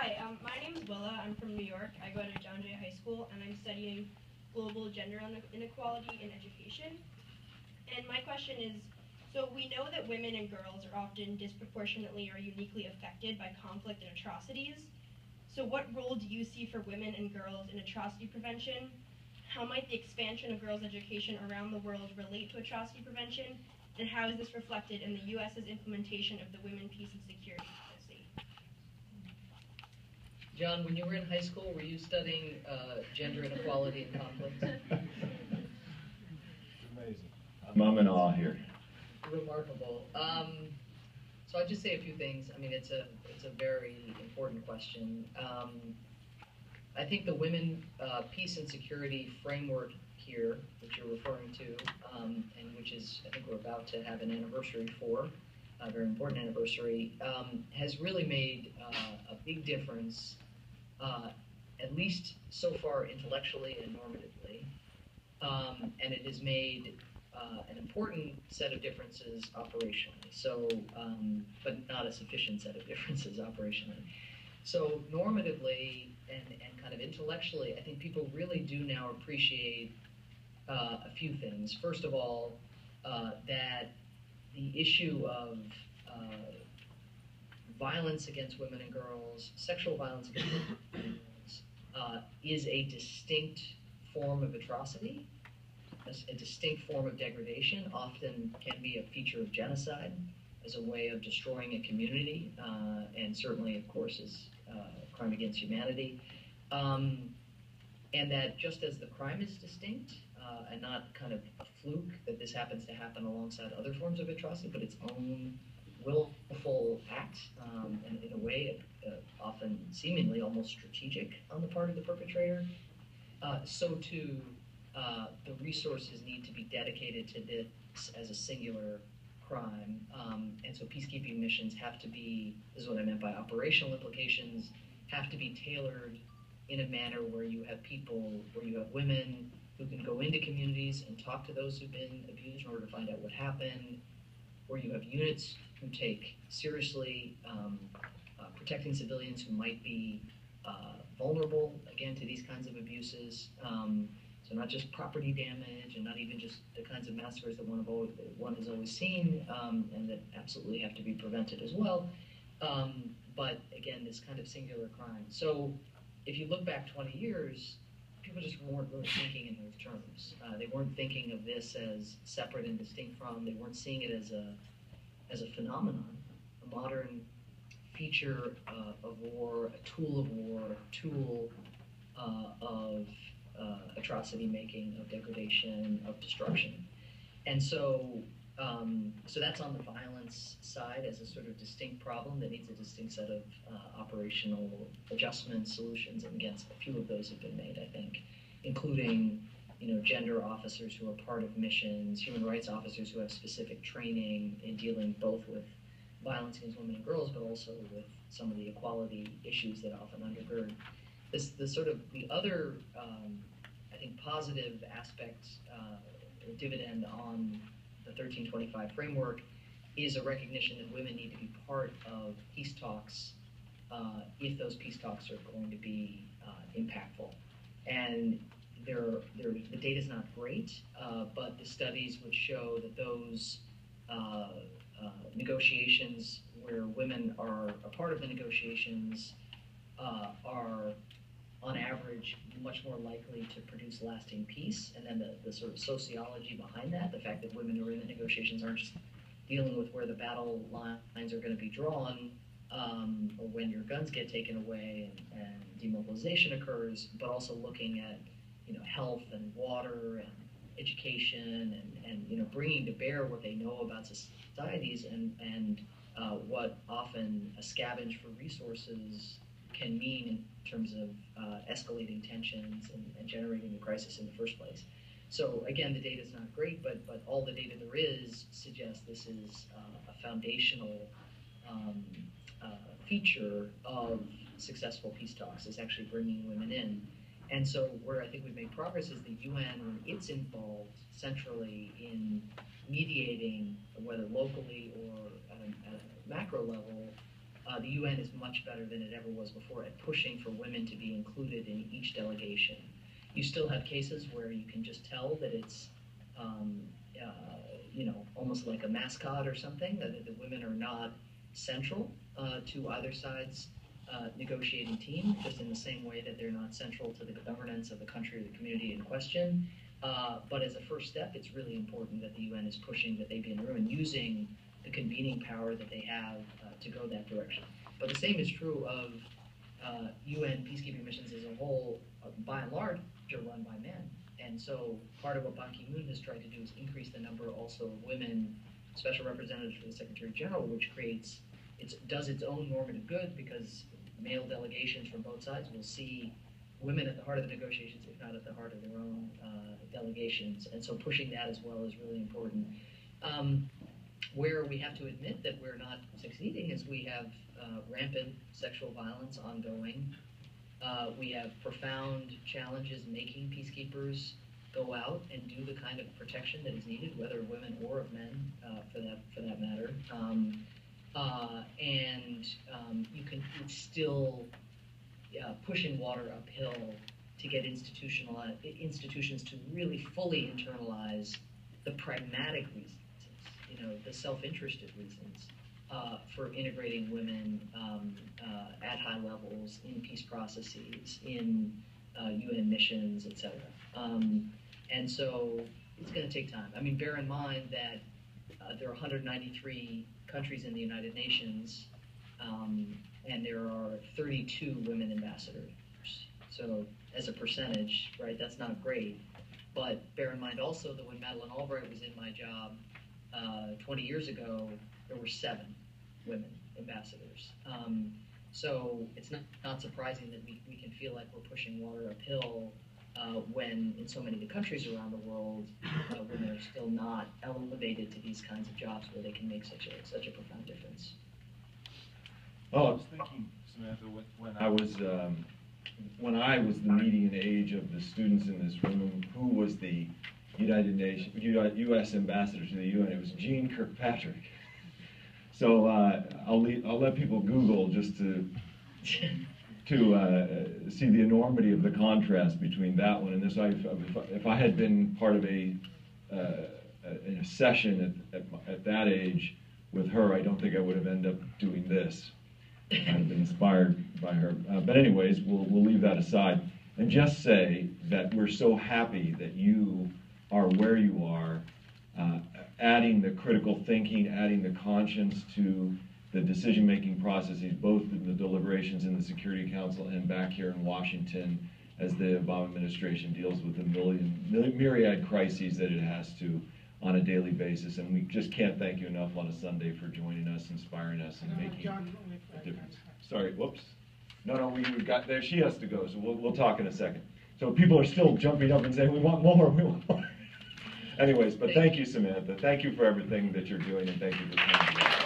Hi, my name is Willa. I'm from New York. I go to John Jay High School, and I'm studying global gender inequality in education. And my question is, so we know that women and girls are often disproportionately or uniquely affected by conflict and atrocities. So what role do you see for women and girls in atrocity prevention? How might the expansion of girls' education around the world relate to atrocity prevention? And how is this reflected in the U.S.'s implementation of the Women, Peace, and Security policy? John, when you were in high school, were you studying gender inequality and conflict? Amazing. I'm in awe here. Remarkable. So I'll just say a few things. I mean, it's a very important question. I think the Women, Peace, and Security framework here, which you're referring to, and which is, I think we're about to have an anniversary for, a very important anniversary, has really made a big difference, at least so far intellectually and normatively, and it has made an important set of differences operationally, so, but not a sufficient set of differences operationally. So normatively and kind of intellectually, I think people really do now appreciate a few things. First of all, that the issue of violence against women and girls, sexual violence against women and girls, is a distinct form of atrocity, a distinct form of degradation, often can be a feature of genocide as a way of destroying a community, and certainly, of course, is a crime against humanity. And that just as the crime is distinct, and not kind of a fluke that this happens to happen alongside other forms of atrocity, but its own willful act, and in a way, often seemingly almost strategic on the part of the perpetrator, so too, the resources need to be dedicated to this as a singular crime. And so peacekeeping missions have to be, this is what I meant by operational implications, have to be tailored in a manner where you have people, where you have women who can go into communities and talk to those who've been abused in order to find out what happened, where you have units who take seriously protecting civilians who might be vulnerable, again, to these kinds of abuses. So not just property damage and not even just the kinds of massacres that one has always seen, and that absolutely have to be prevented as well. But again, this kind of singular crime. So if you look back 20 years, people just weren't really thinking in those terms. They weren't thinking of this as separate and distinct from, they weren't seeing it as a phenomenon, a modern feature of war, a tool of war, a tool of atrocity making, of degradation, of destruction. And so, so that's on the violence side as a sort of distinct problem that needs a distinct set of operational adjustments, solutions, and again, a few of those have been made, I think, including, gender officers who are part of missions, human rights officers who have specific training in dealing both with violence against women and girls, but also with some of the equality issues that often undergird. The other, I think, positive aspect, dividend on the 1325 framework is a recognition that women need to be part of peace talks if those peace talks are going to be impactful. And the data is not great, but the studies would show that those negotiations where women are a part of the negotiations are, on average, much more likely to produce lasting peace. And then the sort of sociology behind that, the fact that women who are in the negotiations aren't just dealing with where the battle lines are going to be drawn, or when your guns get taken away and demobilization occurs, but also looking at health and water and education and bringing to bear what they know about societies and what often a scavenge for resources can mean in terms of escalating tensions and generating the crisis in the first place. So again, the data is not great, but all the data there is suggests this is a foundational feature of successful peace talks, is actually bringing women in. And so where I think we've made progress is the UN, when it's involved centrally in mediating, whether locally or at a macro level, the UN is much better than it ever was before at pushing for women to be included in each delegation. You still have cases where you can just tell that it's, almost like a mascot or something, that the women are not central to either side's negotiating team, just in the same way that they're not central to the governance of the country or the community in question. But as a first step, it's really important that the UN is pushing that they be in the room and using the convening power that they have to go that direction. But the same is true of UN peacekeeping missions as a whole, by and large, are run by men. And so part of what Ban Ki-moon has tried to do is increase the number also of women special representatives for the Secretary General, which does its own normative good, because male delegations from both sides will see women at the heart of the negotiations, if not at the heart of their own delegations. And so pushing that as well is really important. Where we have to admit that we're not succeeding is we have rampant sexual violence ongoing. We have profound challenges making peacekeepers go out and do the kind of protection that is needed, whether of women or of men, for that matter. It's still pushing water uphill to get institutions to really fully internalize the pragmatic reasons, the self-interested reasons for integrating women at high levels in peace processes, in UN missions, etc. And so it's going to take time. I mean, bear in mind that there are 193 countries in the United Nations, and there are 32 women ambassadors. So as a percentage, right, that's not great. But bear in mind also that when Madeleine Albright was in my job 20 years ago, there were 7 women ambassadors. So it's not surprising that we can feel like we're pushing water uphill when in so many of the countries around the world, women are still not elevated to these kinds of jobs where they can make such a profound difference. Oh, I was thinking, Samantha, when I was the median age of the students in this room, who was the United Nations, U.S. ambassador to the UN? It was Jeane Kirkpatrick. So I'll let people Google just to see the enormity of the contrast between that one and this. If I had been part of a session at that age with her, I don't think I would have ended up doing this. I'd have been inspired by her. But anyways, we'll leave that aside and just say that we're so happy that you are where you are, adding the critical thinking, adding the conscience to the decision-making processes, both in the deliberations in the Security Council and back here in Washington, as the Obama administration deals with the myriad crises that it has to on a daily basis. And we just can't thank you enough on a Sunday for joining us, inspiring us, and making a difference. Sorry, whoops. No, we've got there. She has to go, so we'll talk in a second. So people are still jumping up and saying, we want more, we want more. Anyways, but thank you, Samantha. Thank you for everything that you're doing, and thank you for coming.